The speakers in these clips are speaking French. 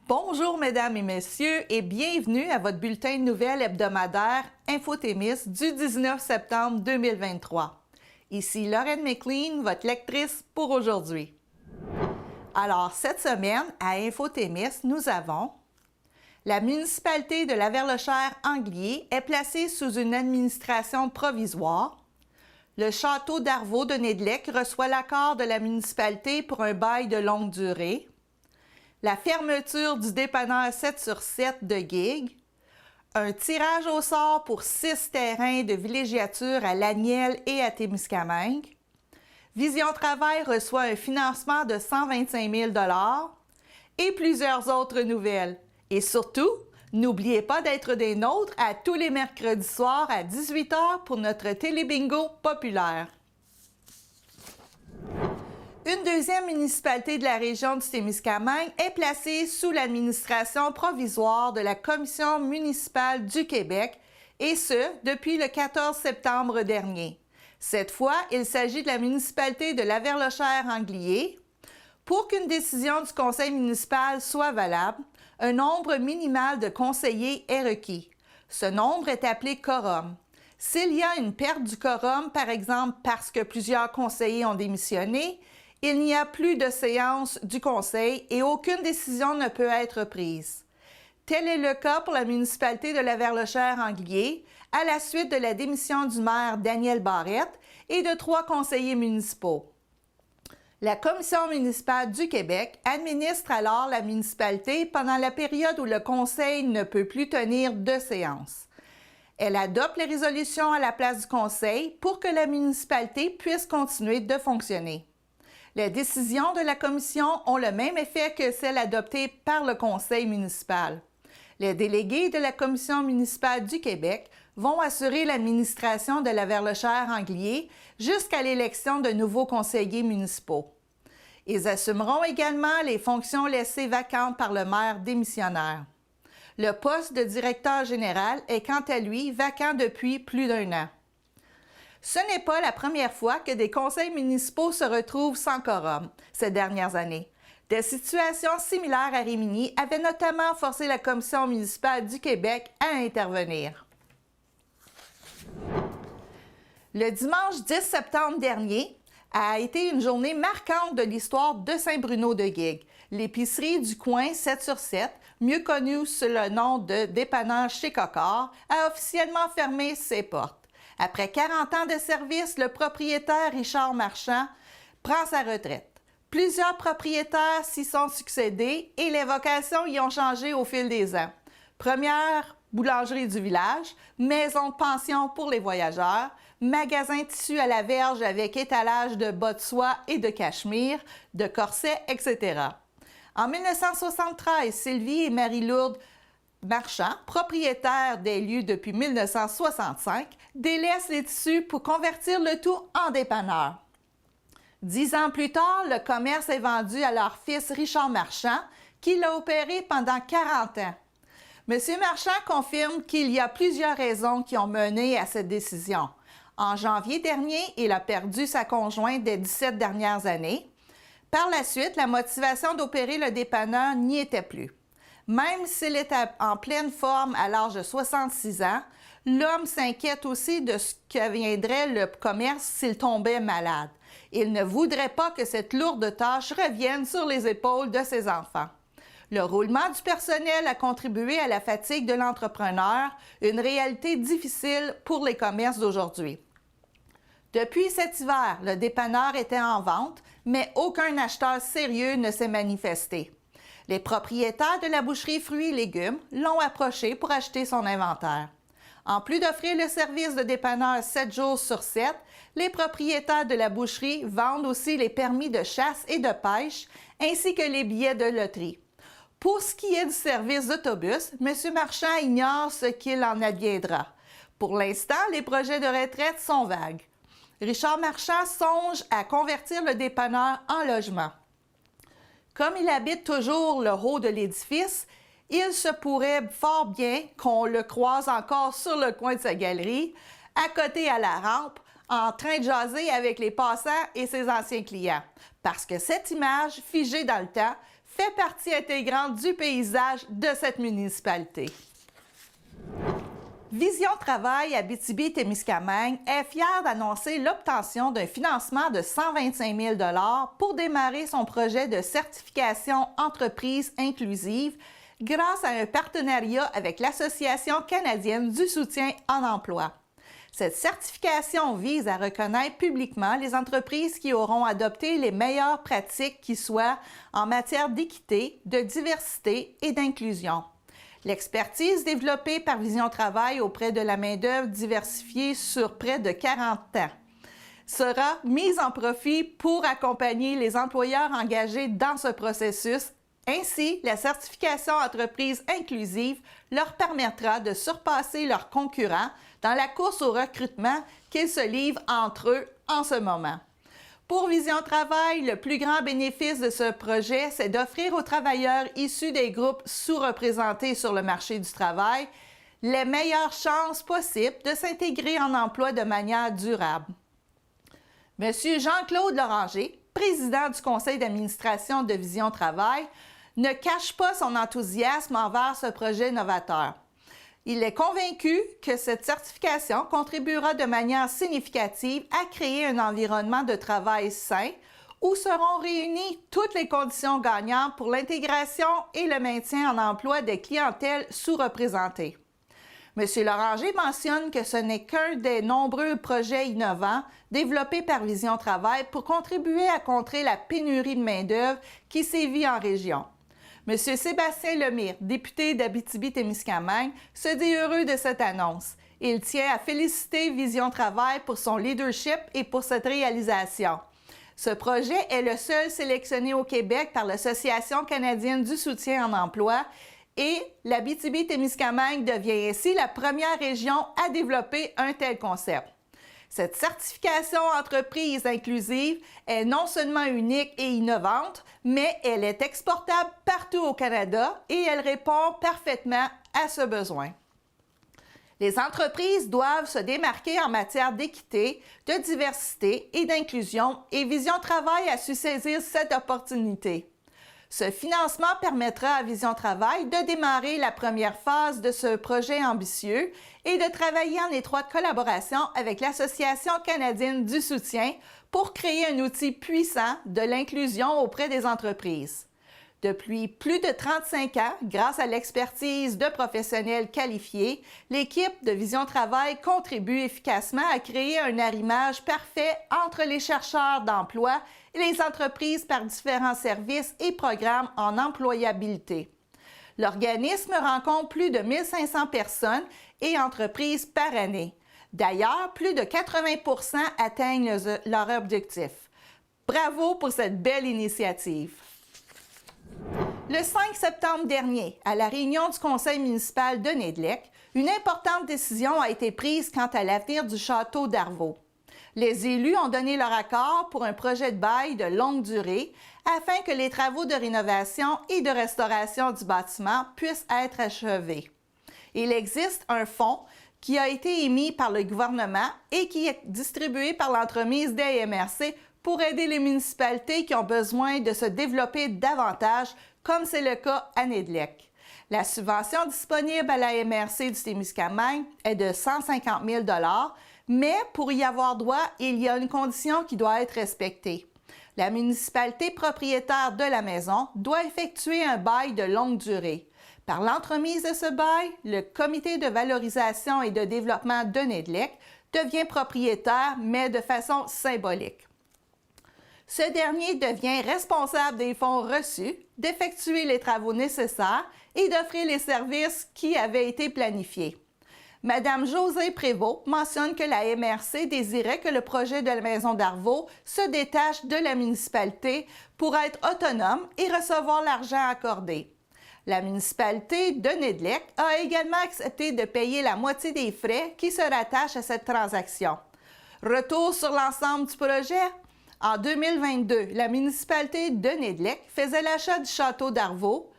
Bonjour mesdames et messieurs et bienvenue à votre bulletin de nouvelles hebdomadaire Infothémis du 19 septembre 2023. Ici Lorraine McLean, votre lectrice pour aujourd'hui. Alors cette semaine à Infothémis, nous avons la municipalité de Laverlechère-Anglier est placée sous une administration provisoire. Le château d'Arvaux de Nédelec reçoit l'accord de la municipalité pour un bail de longue durée. La fermeture du dépanneur 7 sur 7 de Guigues, un tirage au sort pour 6 terrains de villégiature à Laniel et à Témiscamingue. Vision Travail reçoit un financement de 125 000 $ et plusieurs autres nouvelles. Et surtout, n'oubliez pas d'être des nôtres à tous les mercredis soirs à 18 h pour notre télébingo populaire. Une deuxième municipalité de la région du Témiscamingue est placée sous l'administration provisoire de la Commission municipale du Québec, et ce, depuis le 14 septembre dernier. Cette fois, il s'agit de la municipalité de Laverlechère-Anglier. Pour qu'une décision du conseil municipal soit valable, un nombre minimal de conseillers est requis. Ce nombre est appelé quorum. S'il y a une perte du quorum, par exemple parce que plusieurs conseillers ont démissionné, il n'y a plus de séance du conseil et aucune décision ne peut être prise. Tel est le cas pour la municipalité de Laverlechère-Anglier, à la suite de la démission du maire Daniel Barrette et de 3 conseillers municipaux. La Commission municipale du Québec administre alors la municipalité pendant la période où le conseil ne peut plus tenir de séance. Elle adopte les résolutions à la place du conseil pour que la municipalité puisse continuer de fonctionner. Les décisions de la Commission ont le même effet que celles adoptées par le Conseil municipal. Les délégués de la Commission municipale du Québec vont assurer l'administration de Laverlechère-Anglier jusqu'à l'élection de nouveaux conseillers municipaux. Ils assumeront également les fonctions laissées vacantes par le maire démissionnaire. Le poste de directeur général est quant à lui vacant depuis plus d'1 an. Ce n'est pas la première fois que des conseils municipaux se retrouvent sans quorum ces dernières années. Des situations similaires à Rimini avaient notamment forcé la Commission municipale du Québec à intervenir. Le dimanche 10 septembre dernier a été une journée marquante de l'histoire de Saint-Bruno de Guigues. L'épicerie du coin 7 sur 7, mieux connue sous le nom de dépanneur chez Cocor, a officiellement fermé ses portes. Après 40 ans de service, le propriétaire Richard Marchand prend sa retraite. Plusieurs propriétaires s'y sont succédés et les vocations y ont changé au fil des ans. Première boulangerie du village, maison de pension pour les voyageurs, magasin de tissu à la verge avec étalage de bas de soie et de cachemire, de corsets, etc. En 1973, Sylvie et Marie-Lourdes Marchand, propriétaires des lieux depuis 1965, délaissent les tissus pour convertir le tout en dépanneur. 10 ans plus tard, le commerce est vendu à leur fils Richard Marchand, qui l'a opéré pendant 40 ans. M. Marchand confirme qu'il y a plusieurs raisons qui ont mené à cette décision. En janvier dernier, il a perdu sa conjointe des 17 dernières années. Par la suite, la motivation d'opérer le dépanneur n'y était plus. Même s'il est en pleine forme à l'âge de 66 ans, l'homme s'inquiète aussi de ce que viendrait le commerce s'il tombait malade. Il ne voudrait pas que cette lourde tâche revienne sur les épaules de ses enfants. Le roulement du personnel a contribué à la fatigue de l'entrepreneur, une réalité difficile pour les commerces d'aujourd'hui. Depuis cet hiver, le dépanneur était en vente, mais aucun acheteur sérieux ne s'est manifesté. Les propriétaires de la boucherie Fruits et Légumes l'ont approché pour acheter son inventaire. En plus d'offrir le service de dépanneur 7 jours sur 7, les propriétaires de la boucherie vendent aussi les permis de chasse et de pêche, ainsi que les billets de loterie. Pour ce qui est du service d'autobus, M. Marchand ignore ce qu'il en adviendra. Pour l'instant, les projets de retraite sont vagues. Richard Marchand songe à convertir le dépanneur en logement. Comme il habite toujours le haut de l'édifice, il se pourrait fort bien qu'on le croise encore sur le coin de sa galerie, à côté à la rampe, en train de jaser avec les passants et ses anciens clients. Parce que cette image, figée dans le temps, fait partie intégrante du paysage de cette municipalité. Vision Travail Abitibi-Témiscamingue est fière d'annoncer l'obtention d'un financement de 125 000 $ pour démarrer son projet de certification entreprise inclusive grâce à un partenariat avec l'Association canadienne du soutien en emploi. Cette certification vise à reconnaître publiquement les entreprises qui auront adopté les meilleures pratiques qui soient en matière d'équité, de diversité et d'inclusion. L'expertise développée par Vision Travail auprès de la main-d'œuvre diversifiée sur près de 40 ans sera mise en profit pour accompagner les employeurs engagés dans ce processus. Ainsi, la certification entreprise inclusive leur permettra de surpasser leurs concurrents dans la course au recrutement qu'ils se livrent entre eux en ce moment. Pour Vision Travail, le plus grand bénéfice de ce projet, c'est d'offrir aux travailleurs issus des groupes sous-représentés sur le marché du travail les meilleures chances possibles de s'intégrer en emploi de manière durable. Monsieur Jean-Claude Loranger, président du conseil d'administration de Vision Travail, ne cache pas son enthousiasme envers ce projet novateur. Il est convaincu que cette certification contribuera de manière significative à créer un environnement de travail sain où seront réunies toutes les conditions gagnantes pour l'intégration et le maintien en emploi des clientèles sous-représentées. M. Loranger mentionne que ce n'est qu'un des nombreux projets innovants développés par Vision Travail pour contribuer à contrer la pénurie de main-d'œuvre qui sévit en région. M. Sébastien Lemire, député d'Abitibi-Témiscamingue, se dit heureux de cette annonce. Il tient à féliciter Vision Travail pour son leadership et pour cette réalisation. Ce projet est le seul sélectionné au Québec par l'Association canadienne du soutien en emploi et l'Abitibi-Témiscamingue devient ainsi la première région à développer un tel concept. Cette certification entreprise inclusive est non seulement unique et innovante, mais elle est exportable partout au Canada et elle répond parfaitement à ce besoin. Les entreprises doivent se démarquer en matière d'équité, de diversité et d'inclusion et Vision Travail a su saisir cette opportunité. Ce financement permettra à Vision Travail de démarrer la première phase de ce projet ambitieux et de travailler en étroite collaboration avec l'Association canadienne du soutien pour créer un outil puissant de l'inclusion auprès des entreprises. Depuis plus de 35 ans, grâce à l'expertise de professionnels qualifiés, l'équipe de Vision Travail contribue efficacement à créer un arrimage parfait entre les chercheurs d'emploi et les entreprises par différents services et programmes en employabilité. L'organisme rencontre plus de 1500 personnes et entreprises par année. D'ailleurs, plus de 80 % atteignent leur objectif. Bravo pour cette belle initiative. Le 5 septembre dernier, à la réunion du conseil municipal de Nédlec, une importante décision a été prise quant à l'avenir du château d'Arvaux. Les élus ont donné leur accord pour un projet de bail de longue durée afin que les travaux de rénovation et de restauration du bâtiment puissent être achevés. Il existe un fonds qui a été émis par le gouvernement et qui est distribué par l'entremise des MRC pour aider les municipalités qui ont besoin de se développer davantage, comme c'est le cas à Nédlec. La subvention disponible à la MRC du Témiscamingue est de 150 000 $, mais pour y avoir droit, il y a une condition qui doit être respectée. La municipalité propriétaire de la maison doit effectuer un bail de longue durée. Par l'entremise de ce bail, le Comité de valorisation et de développement de Nédlec devient propriétaire, mais de façon symbolique. Ce dernier devient responsable des fonds reçus, d'effectuer les travaux nécessaires et d'offrir les services qui avaient été planifiés. Madame Josée Prévost mentionne que la MRC désirait que le projet de la maison d'Arvaux se détache de la municipalité pour être autonome et recevoir l'argent accordé. La municipalité de Nédlec a également accepté de payer la moitié des frais qui se rattachent à cette transaction. Retour sur l'ensemble du projet. En 2022, la municipalité de Nédlec faisait l'achat du château d'Arvaux.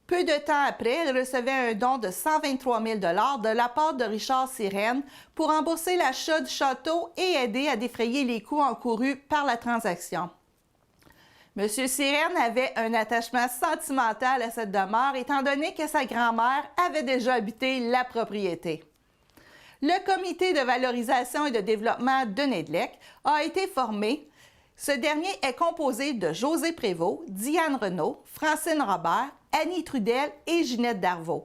Peu de temps après, elle recevait un don de 123 000 $ de la part de Richard Sirène pour rembourser l'achat du château et aider à défrayer les coûts encourus par la transaction. M. Sirène avait un attachement sentimental à cette demeure étant donné que sa grand-mère avait déjà habité la propriété. Le comité de valorisation et de développement de Nédlec a été formé. Ce dernier est composé de José Prévost, Diane Renaud, Francine Robert, Annie Trudel et Ginette Darvaux.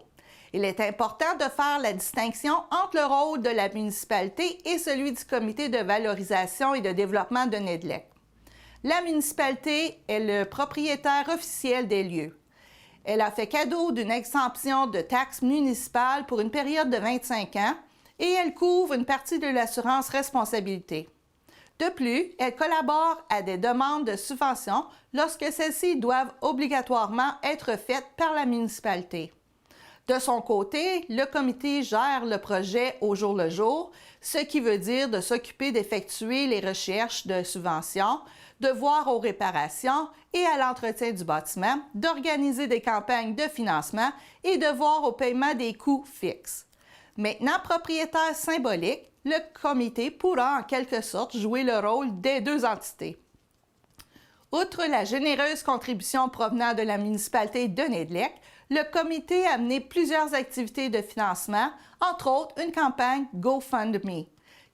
Il est important de faire la distinction entre le rôle de la municipalité et celui du comité de valorisation et de développement de Nédlec. La municipalité est le propriétaire officiel des lieux. Elle a fait cadeau d'une exemption de taxes municipales pour une période de 25 ans et elle couvre une partie de l'assurance responsabilité. De plus, elle collabore à des demandes de subventions lorsque celles-ci doivent obligatoirement être faites par la municipalité. De son côté, le comité gère le projet au jour le jour, ce qui veut dire de s'occuper d'effectuer les recherches de subventions, de voir aux réparations et à l'entretien du bâtiment, d'organiser des campagnes de financement et de voir au paiement des coûts fixes. Maintenant propriétaire symbolique, le comité pourra en quelque sorte jouer le rôle des deux entités. Outre la généreuse contribution provenant de la municipalité de Nédlec, le comité a mené plusieurs activités de financement, entre autres une campagne GoFundMe,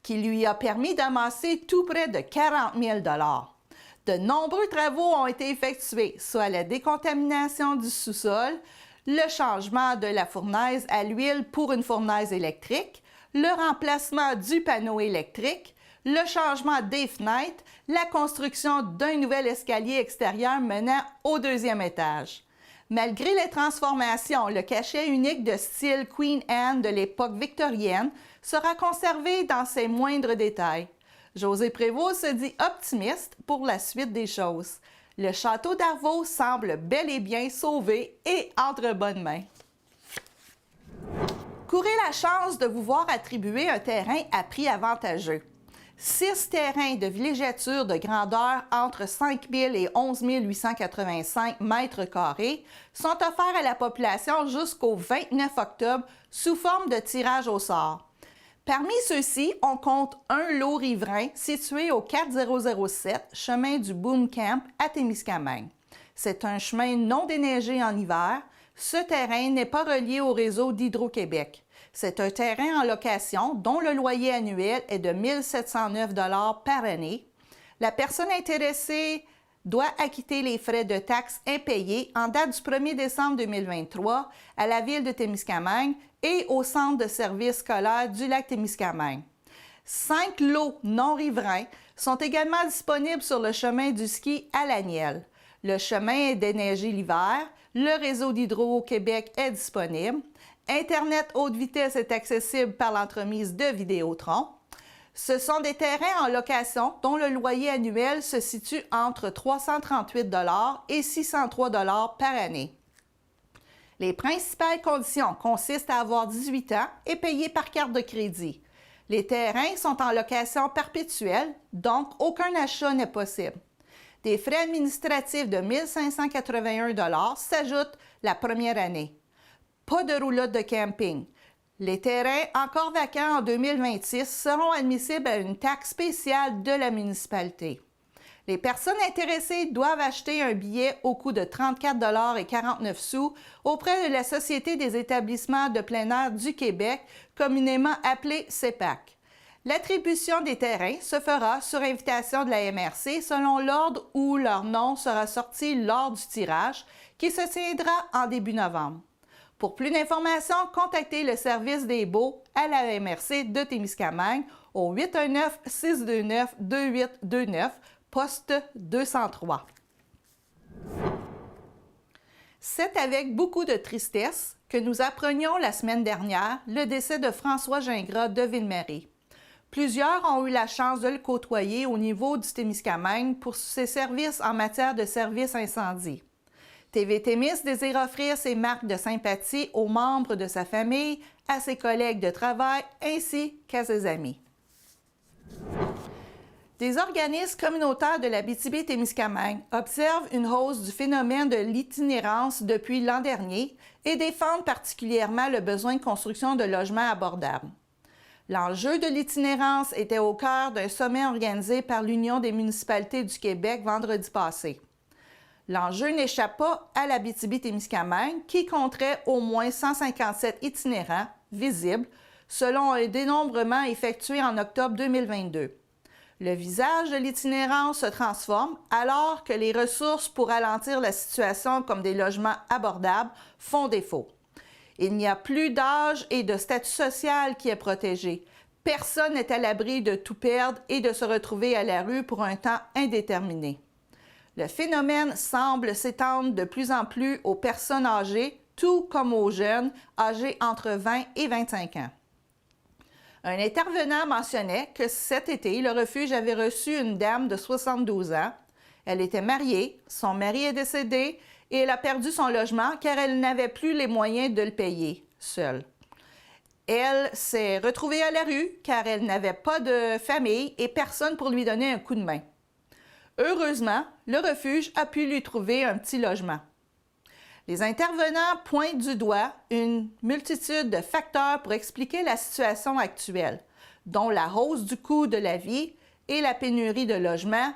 qui lui a permis d'amasser tout près de 40 000 $. De nombreux travaux ont été effectués, soit la décontamination du sous-sol, le changement de la fournaise à l'huile pour une fournaise électrique, le remplacement du panneau électrique, le changement des fenêtres, la construction d'un nouvel escalier extérieur menant au deuxième étage. Malgré les transformations, le cachet unique de style Queen Anne de l'époque victorienne sera conservé dans ses moindres détails. José Prévost se dit optimiste pour la suite des choses. Le château d'Arvaux semble bel et bien sauvé et entre bonnes mains. Courez la chance de vous voir attribuer un terrain à prix avantageux. 6 terrains de villégiature de grandeur entre 5 000 et 11 885 mètres carrés sont offerts à la population jusqu'au 29 octobre sous forme de tirage au sort. Parmi ceux-ci, on compte un lot riverain situé au 4007 chemin du Boom Camp à Témiscamingue. C'est un chemin non déneigé en hiver. Ce terrain n'est pas relié au réseau d'Hydro-Québec. C'est un terrain en location dont le loyer annuel est de 1 709 $ par année. La personne intéressée doit acquitter les frais de taxes impayés en date du 1er décembre 2023 à la ville de Témiscamingue et au centre de services scolaires du lac Témiscamingue. 5 lots non riverains sont également disponibles sur le chemin du ski à l'Aniel. Le chemin est déneigé l'hiver, le réseau d'Hydro-Québec est disponible, Internet haute vitesse est accessible par l'entremise de Vidéotron. Ce sont des terrains en location dont le loyer annuel se situe entre 338 $ et 603 $ par année. Les principales conditions consistent à avoir 18 ans et payer par carte de crédit. Les terrains sont en location perpétuelle, donc aucun achat n'est possible. Des frais administratifs de 1 581 $ s'ajoutent la première année. Pas de roulotte de camping. Les terrains encore vacants en 2026 seront admissibles à une taxe spéciale de la municipalité. Les personnes intéressées doivent acheter un billet au coût de 34,49 $ auprès de la Société des établissements de plein air du Québec, communément appelée CEPAC. L'attribution des terrains se fera sur invitation de la MRC selon l'ordre où leur nom sera sorti lors du tirage, qui se tiendra en début novembre. Pour plus d'informations, contactez le service des baux à la MRC de Témiscamingue au 819-629-2829, poste 203. C'est avec beaucoup de tristesse que nous apprenions la semaine dernière le décès de François Gingras de Ville-Marie. Plusieurs ont eu la chance de le côtoyer au niveau du Témiscamingue pour ses services en matière de services incendie. TV Témis désire offrir ses marques de sympathie aux membres de sa famille, à ses collègues de travail ainsi qu'à ses amis. Des organismes communautaires de l'Abitibi-Témiscamingue observent une hausse du phénomène de l'itinérance depuis l'an dernier et défendent particulièrement le besoin de construction de logements abordables. L'enjeu de l'itinérance était au cœur d'un sommet organisé par l'Union des municipalités du Québec vendredi passé. L'enjeu n'échappe pas à l'Abitibi-Témiscamingue qui compterait au moins 157 itinérants visibles selon un dénombrement effectué en octobre 2022. Le visage de l'itinérance se transforme alors que les ressources pour ralentir la situation comme des logements abordables font défaut. Il n'y a plus d'âge et de statut social qui est protégé. Personne n'est à l'abri de tout perdre et de se retrouver à la rue pour un temps indéterminé. Le phénomène semble s'étendre de plus en plus aux personnes âgées, tout comme aux jeunes âgés entre 20 et 25 ans. Un intervenant mentionnait que cet été, le refuge avait reçu une dame de 72 ans. Elle était mariée, son mari est décédé et elle a perdu son logement car elle n'avait plus les moyens de le payer seule. Elle s'est retrouvée à la rue car elle n'avait pas de famille et personne pour lui donner un coup de main. Heureusement, le refuge a pu lui trouver un petit logement. Les intervenants pointent du doigt une multitude de facteurs pour expliquer la situation actuelle, dont la hausse du coût de la vie et la pénurie de logements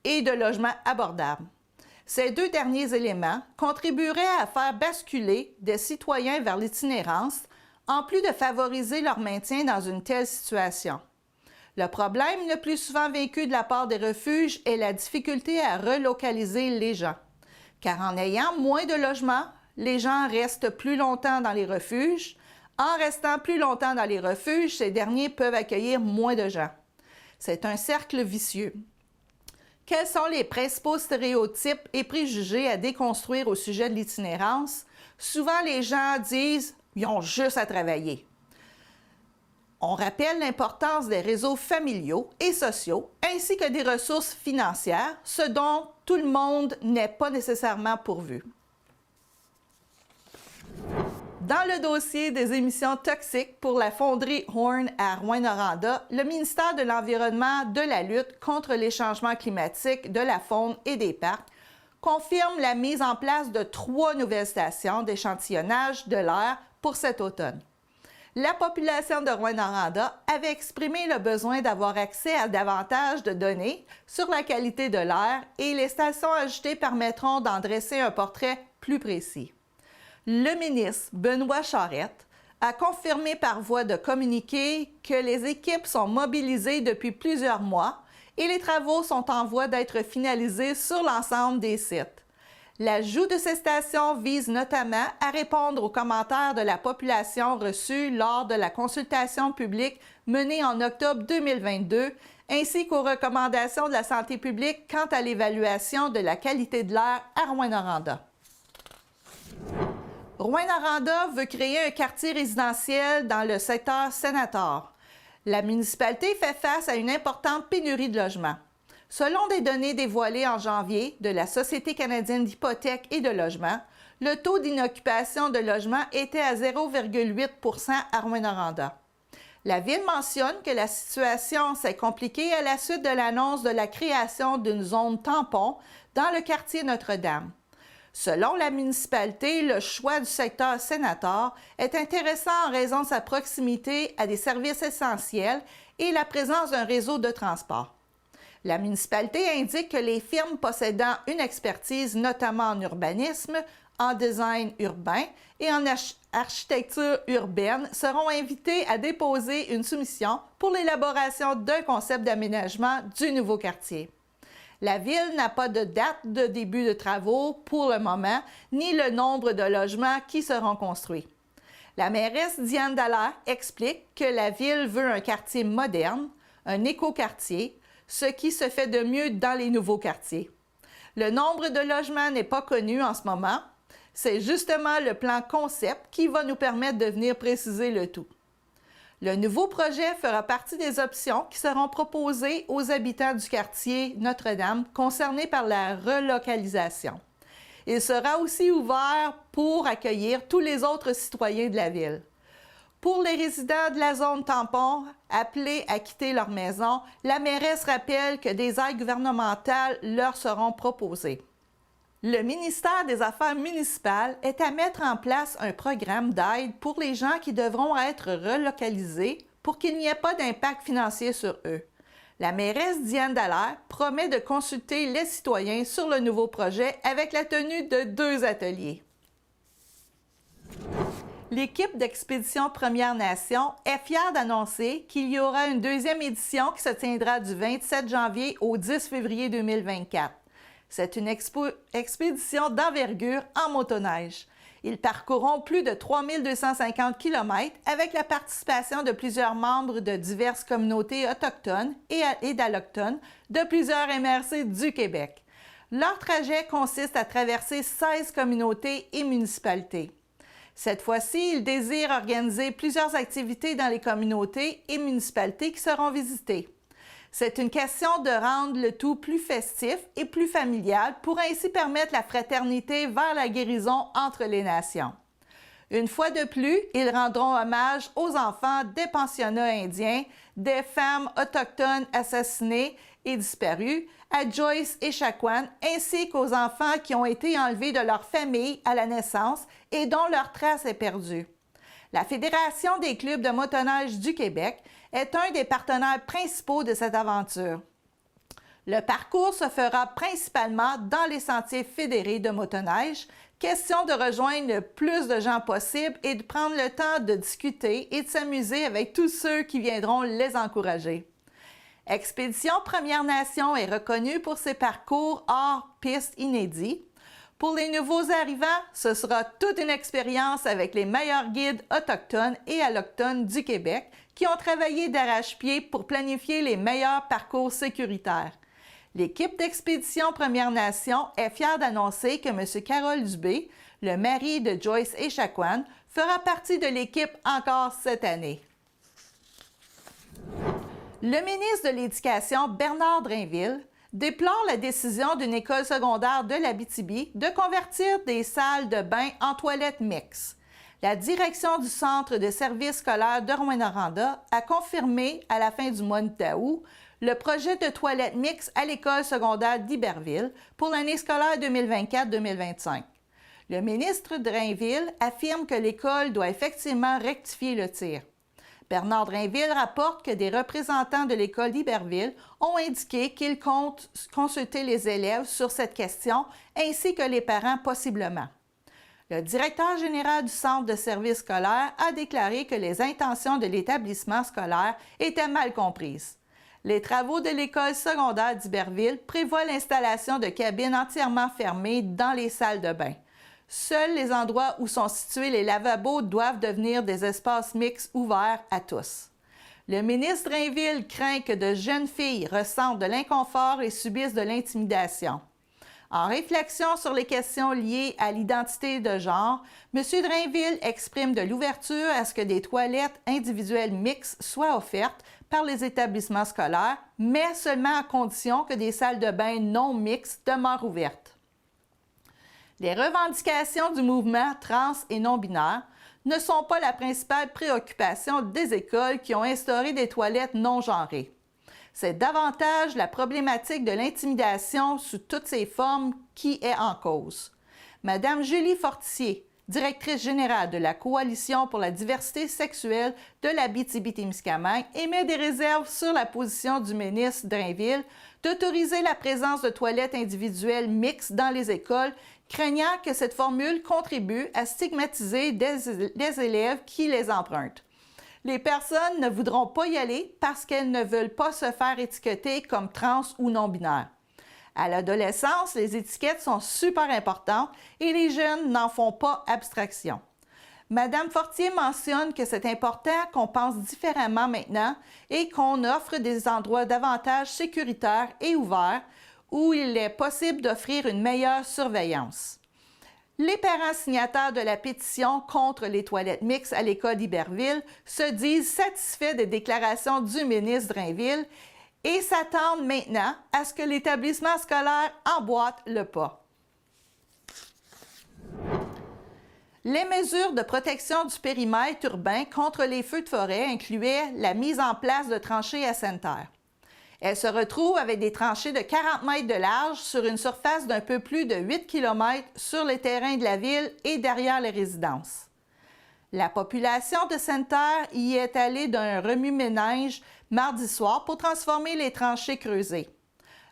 et de logements abordables. Ces deux derniers éléments contribueraient à faire basculer des citoyens vers l'itinérance, en plus de favoriser leur maintien dans une telle situation. Le problème le plus souvent vécu de la part des refuges est la difficulté à relocaliser les gens. Car en ayant moins de logements, les gens restent plus longtemps dans les refuges. En restant plus longtemps dans les refuges, ces derniers peuvent accueillir moins de gens. C'est un cercle vicieux. Quels sont les principaux stéréotypes et préjugés à déconstruire au sujet de l'itinérance? Souvent, les gens disent « ils ont juste à travailler ». On rappelle l'importance des réseaux familiaux et sociaux, ainsi que des ressources financières, ce dont tout le monde n'est pas nécessairement pourvu. Dans le dossier des émissions toxiques pour la fonderie Horn à Rouyn-Noranda, le ministère de l'Environnement, de la lutte contre les changements climatiques, de la faune et des parcs confirme la mise en place de 3 nouvelles stations d'échantillonnage de l'air pour cet automne. La population de Rouyn-Noranda avait exprimé le besoin d'avoir accès à davantage de données sur la qualité de l'air et les stations ajoutées permettront d'en dresser un portrait plus précis. Le ministre Benoît Charette a confirmé par voie de communiqué que les équipes sont mobilisées depuis plusieurs mois et les travaux sont en voie d'être finalisés sur l'ensemble des sites. L'ajout de ces stations vise notamment à répondre aux commentaires de la population reçus lors de la consultation publique menée en octobre 2022, ainsi qu'aux recommandations de la santé publique quant à l'évaluation de la qualité de l'air à Rouyn-Noranda. Rouyn-Noranda veut créer un quartier résidentiel dans le secteur Sénator. La municipalité fait face à une importante pénurie de logements. Selon des données dévoilées en janvier de la Société canadienne d'hypothèques et de logement, le taux d'inoccupation de logements était à 0,8 % à Rouyn-Noranda. La Ville mentionne que la situation s'est compliquée à la suite de l'annonce de la création d'une zone tampon dans le quartier Notre-Dame. Selon la municipalité, le choix du secteur Sénator est intéressant en raison de sa proximité à des services essentiels et la présence d'un réseau de transport. La municipalité indique que les firmes possédant une expertise notamment en urbanisme, en design urbain et en architecture urbaine seront invitées à déposer une soumission pour l'élaboration d'un concept d'aménagement du nouveau quartier. La Ville n'a pas de date de début de travaux pour le moment, ni le nombre de logements qui seront construits. La mairesse Diane Dallaire explique que la Ville veut un quartier moderne, un écoquartier, ce qui se fait de mieux dans les nouveaux quartiers. Le nombre de logements n'est pas connu en ce moment. C'est justement le plan concept qui va nous permettre de venir préciser le tout. Le nouveau projet fera partie des options qui seront proposées aux habitants du quartier Notre-Dame concernés par la relocalisation. Il sera aussi ouvert pour accueillir tous les autres citoyens de la Ville. Pour les résidents de la zone tampon appelés à quitter leur maison, la mairesse rappelle que des aides gouvernementales leur seront proposées. Le ministère des Affaires municipales est à mettre en place un programme d'aide pour les gens qui devront être relocalisés pour qu'il n'y ait pas d'impact financier sur eux. La mairesse Diane Dallaire promet de consulter les citoyens sur le nouveau projet avec la tenue de 2 ateliers. L'équipe d'Expédition Premières Nations est fière d'annoncer qu'il y aura une 2e édition qui se tiendra du 27 janvier au 10 février 2024. C'est une expédition d'envergure en motoneige. Ils parcourront plus de 3250 km avec la participation de plusieurs membres de diverses communautés autochtones et d'allochtones de plusieurs MRC du Québec. Leur trajet consiste à traverser 16 communautés et municipalités. Cette fois-ci, ils désirent organiser plusieurs activités dans les communautés et municipalités qui seront visitées. C'est une question de rendre le tout plus festif et plus familial pour ainsi permettre la fraternité vers la guérison entre les nations. Une fois de plus, ils rendront hommage aux enfants des pensionnats indiens, des femmes autochtones assassinées et disparues, à Joyce Echaquan, ainsi qu'aux enfants qui ont été enlevés de leur famille à la naissance et dont leur trace est perdue. La Fédération des clubs de motoneige du Québec est un des partenaires principaux de cette aventure. Le parcours se fera principalement dans les sentiers fédérés de motoneige, question de rejoindre le plus de gens possible et de prendre le temps de discuter et de s'amuser avec tous ceux qui viendront les encourager. Expédition Premières Nations est reconnue pour ses parcours hors piste inédits. Pour les nouveaux arrivants, ce sera toute une expérience avec les meilleurs guides autochtones et allochtones du Québec qui ont travaillé d'arrache-pied pour planifier les meilleurs parcours sécuritaires. L'équipe d'Expédition Premières Nations est fière d'annoncer que M. Carole Dubé, le mari de Joyce Echaquan, fera partie de l'équipe encore cette année. Le ministre de l'Éducation, Bernard Drainville, déplore la décision d'une école secondaire de l'Abitibi de convertir des salles de bain en toilettes mixtes. La direction du Centre de services scolaires de Rouyn-Noranda a confirmé à la fin du mois d'août le projet de toilettes mixtes à l'école secondaire d'Iberville pour l'année scolaire 2024-2025. Le ministre Drainville affirme que l'école doit effectivement rectifier le tir. Bernard Drainville rapporte que des représentants de l'école d'Iberville ont indiqué qu'ils comptent consulter les élèves sur cette question ainsi que les parents possiblement. Le directeur général du Centre de services scolaires a déclaré que les intentions de l'établissement scolaire étaient mal comprises. Les travaux de l'école secondaire d'Iberville prévoient l'installation de cabines entièrement fermées dans les salles de bain. Seuls les endroits où sont situés les lavabos doivent devenir des espaces mixtes ouverts à tous. Le ministre Drainville craint que de jeunes filles ressentent de l'inconfort et subissent de l'intimidation. En réflexion sur les questions liées à l'identité de genre, M. Drainville exprime de l'ouverture à ce que des toilettes individuelles mixtes soient offertes par les établissements scolaires, mais seulement à condition que des salles de bain non mixtes demeurent ouvertes. Les revendications du mouvement trans et non-binaire ne sont pas la principale préoccupation des écoles qui ont instauré des toilettes non genrées. C'est davantage la problématique de l'intimidation sous toutes ses formes qui est en cause. Madame Julie Fortier, directrice générale de la Coalition pour la diversité sexuelle de l'Abitibi-Témiscamingue, émet des réserves sur la position du ministre Drainville d'autoriser la présence de toilettes individuelles mixtes dans les écoles, craignant que cette formule contribue à stigmatiser les élèves qui les empruntent. Les personnes ne voudront pas y aller parce qu'elles ne veulent pas se faire étiqueter comme trans ou non-binaires. À l'adolescence, les étiquettes sont super importantes et les jeunes n'en font pas abstraction. Madame Fortier mentionne que c'est important qu'on pense différemment maintenant et qu'on offre des endroits davantage sécuritaires et ouverts où il est possible d'offrir une meilleure surveillance. Les parents signataires de la pétition contre les toilettes mixtes à l'école d'Iberville se disent satisfaits des déclarations du ministre Drainville et s'attendent maintenant à ce que l'établissement scolaire emboîte le pas. Les mesures de protection du périmètre urbain contre les feux de forêt incluaient la mise en place de tranchées à sanitaire. Elles se retrouvent avec des tranchées de 40 mètres de large sur une surface d'un peu plus de 8 km sur les terrains de la ville et derrière les résidences. La population de Sainte-Terre y est allée d'un remue-ménage mardi soir pour transformer les tranchées creusées.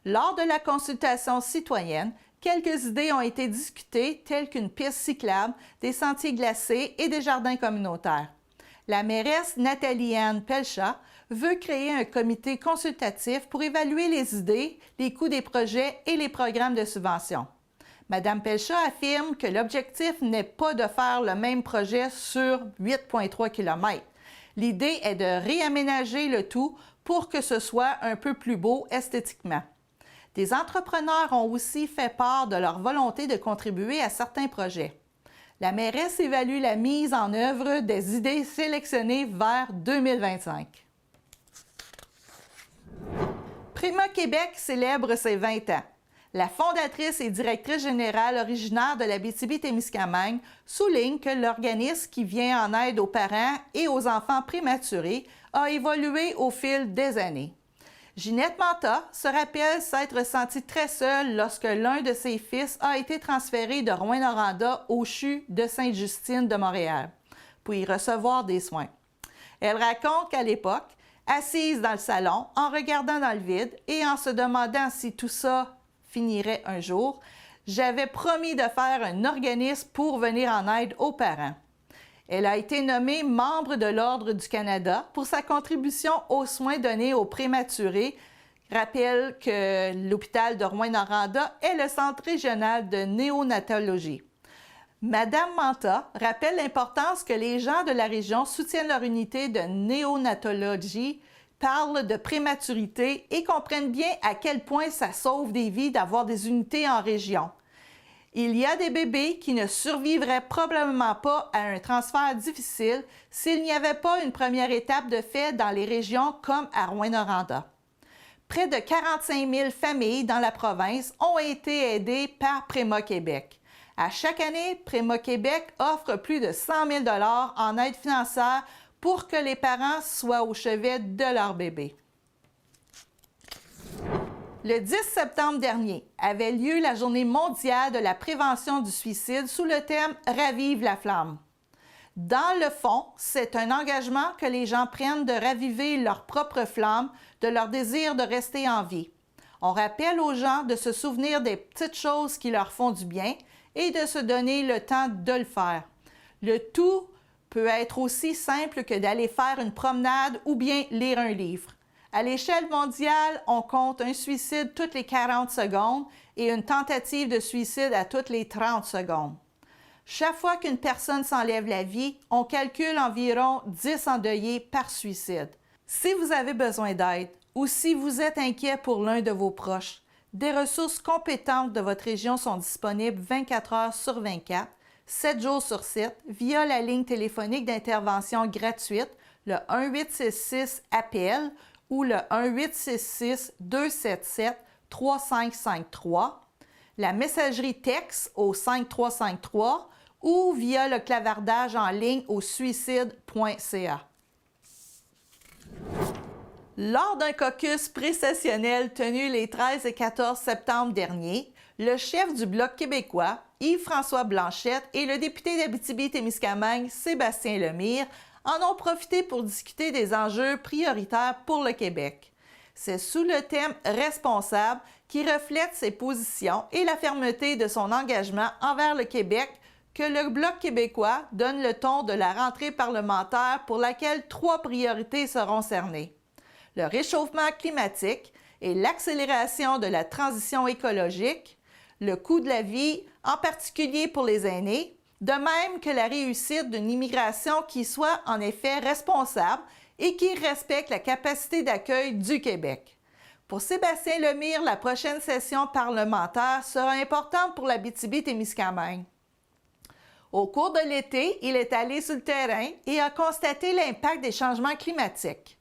Lors de la consultation citoyenne, quelques idées ont été discutées, telles qu'une piste cyclable, des sentiers glacés et des jardins communautaires. La mairesse Nathalie-Anne Pelchat veut créer un comité consultatif pour évaluer les idées, les coûts des projets et les programmes de subvention. Mme Pelchat affirme que l'objectif n'est pas de faire le même projet sur 8,3 km. L'idée est de réaménager le tout pour que ce soit un peu plus beau esthétiquement. Des entrepreneurs ont aussi fait part de leur volonté de contribuer à certains projets. La mairesse évalue la mise en œuvre des idées sélectionnées vers 2025. Préma Québec célèbre ses 20 ans. La fondatrice et directrice générale originaire de l'Abitibi-Témiscamingue souligne que l'organisme qui vient en aide aux parents et aux enfants prématurés a évolué au fil des années. Ginette Manta se rappelle s'être sentie très seule lorsque l'un de ses fils a été transféré de Rouyn-Noranda au CHU de Sainte-Justine de Montréal pour y recevoir des soins. Elle raconte qu'à l'époque, assise dans le salon, en regardant dans le vide et en se demandant si tout ça finirait un jour, j'avais promis de faire un organisme pour venir en aide aux parents. Elle a été nommée membre de l'Ordre du Canada pour sa contribution aux soins donnés aux prématurés. Rappelle que l'hôpital de Rouyn-Noranda est le centre régional de néonatologie. Madame Manta rappelle l'importance que les gens de la région soutiennent leur unité de néonatologie, parlent de prématurité et comprennent bien à quel point ça sauve des vies d'avoir des unités en région. Il y a des bébés qui ne survivraient probablement pas à un transfert difficile s'il n'y avait pas une première étape de fait dans les régions comme à Rouyn-Noranda. Près de 45 000 familles dans la province ont été aidées par Préma Québec. À chaque année, Préma Québec offre plus de 100 000 $ en aide financière pour que les parents soient au chevet de leur bébé. Le 10 septembre dernier avait lieu la Journée mondiale de la prévention du suicide sous le thème « Ravive la flamme ». Dans le fond, c'est un engagement que les gens prennent de raviver leur propre flamme, de leur désir de rester en vie. On rappelle aux gens de se souvenir des petites choses qui leur font du bien et de se donner le temps de le faire. Le tout peut être aussi simple que d'aller faire une promenade ou bien lire un livre. À l'échelle mondiale, on compte un suicide toutes les 40 secondes et une tentative de suicide à toutes les 30 secondes. Chaque fois qu'une personne s'enlève la vie, on calcule environ 10 endeuillés par suicide. Si vous avez besoin d'aide ou si vous êtes inquiet pour l'un de vos proches, des ressources compétentes de votre région sont disponibles 24 heures sur 24, 7 jours sur 7, via la ligne téléphonique d'intervention gratuite, le 1-866-APPEL ou le 1-866-277-3553, la messagerie texte au 5353 ou via le clavardage en ligne au suicide.ca. Lors d'un caucus pré-sessionnel tenu les 13 et 14 septembre dernier, le chef du Bloc québécois, Yves-François Blanchette, et le député d'Abitibi-Témiscamingue, Sébastien Lemire, en ont profité pour discuter des enjeux prioritaires pour le Québec. C'est sous le thème « Responsable » qui reflète ses positions et la fermeté de son engagement envers le Québec que le Bloc québécois donne le ton de la rentrée parlementaire pour laquelle 3 priorités seront cernées. Le réchauffement climatique et l'accélération de la transition écologique, le coût de la vie, en particulier pour les aînés, de même que la réussite d'une immigration qui soit en effet responsable et qui respecte la capacité d'accueil du Québec. Pour Sébastien Lemire, la prochaine session parlementaire sera importante pour l'Abitibi-Témiscamingue. Au cours de l'été, il est allé sur le terrain et a constaté l'impact des changements climatiques.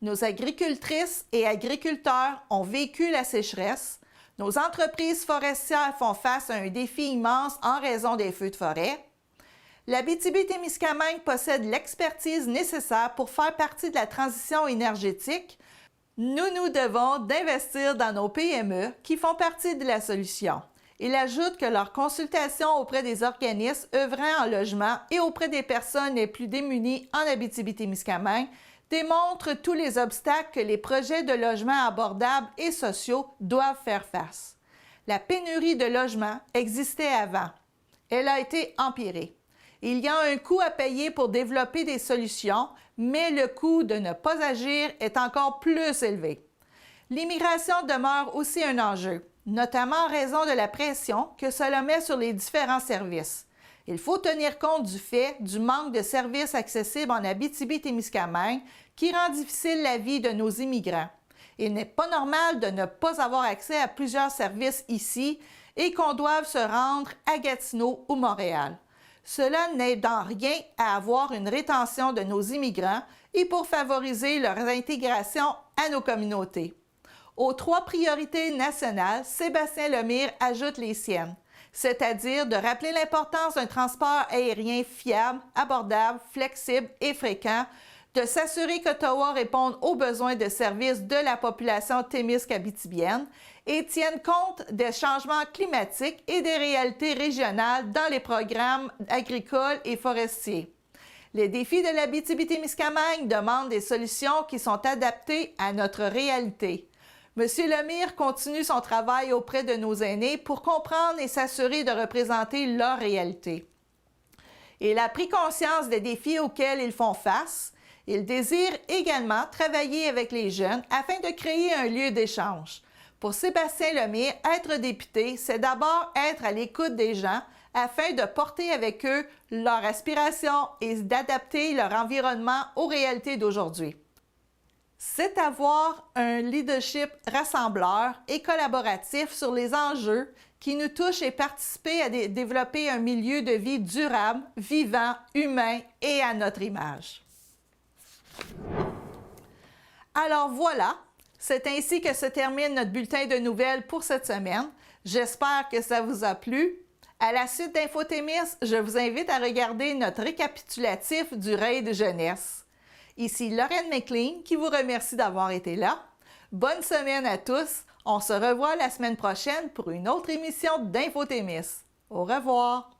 Nos agricultrices et agriculteurs ont vécu la sécheresse. Nos entreprises forestières font face à un défi immense en raison des feux de forêt. L'Abitibi-Témiscamingue possède l'expertise nécessaire pour faire partie de la transition énergétique. Nous nous devons d'investir dans nos PME qui font partie de la solution. Il ajoute que leur consultation auprès des organismes œuvrant en logement et auprès des personnes les plus démunies en Abitibi-Témiscamingue démontrent tous les obstacles que les projets de logement abordables et sociaux doivent faire face. La pénurie de logements existait avant. Elle a été empirée. Il y a un coût à payer pour développer des solutions, mais le coût de ne pas agir est encore plus élevé. L'immigration demeure aussi un enjeu, notamment en raison de la pression que cela met sur les différents services. Il faut tenir compte du fait du manque de services accessibles en Abitibi-Témiscamingue qui rend difficile la vie de nos immigrants. Il n'est pas normal de ne pas avoir accès à plusieurs services ici et qu'on doive se rendre à Gatineau ou Montréal. Cela n'aide en rien à avoir une rétention de nos immigrants et pour favoriser leur intégration à nos communautés. Aux 3 priorités nationales, Sébastien Lemire ajoute les siennes, c'est-à-dire de rappeler l'importance d'un transport aérien fiable, abordable, flexible et fréquent, de s'assurer qu'Ottawa réponde aux besoins de services de la population témiscabitibienne et tienne compte des changements climatiques et des réalités régionales dans les programmes agricoles et forestiers. Les défis de l'Abitibi-Témiscamingue demandent des solutions qui sont adaptées à notre réalité. M. Lemire continue son travail auprès de nos aînés pour comprendre et s'assurer de représenter leur réalité. Il a pris conscience des défis auxquels ils font face. Il désire également travailler avec les jeunes afin de créer un lieu d'échange. Pour Sébastien Lemire, être député, c'est d'abord être à l'écoute des gens afin de porter avec eux leurs aspirations et d'adapter leur environnement aux réalités d'aujourd'hui. C'est avoir un leadership rassembleur et collaboratif sur les enjeux qui nous touchent et participer à développer un milieu de vie durable, vivant, humain et à notre image. Alors voilà, c'est ainsi que se termine notre bulletin de nouvelles pour cette semaine. J'espère que ça vous a plu. À la suite d'Infotémis, je vous invite à regarder notre récapitulatif du raid jeunesse. Ici Lorraine McLean qui vous remercie d'avoir été là. Bonne semaine à tous. On se revoit la semaine prochaine pour une autre émission d'Infotémis. Au revoir.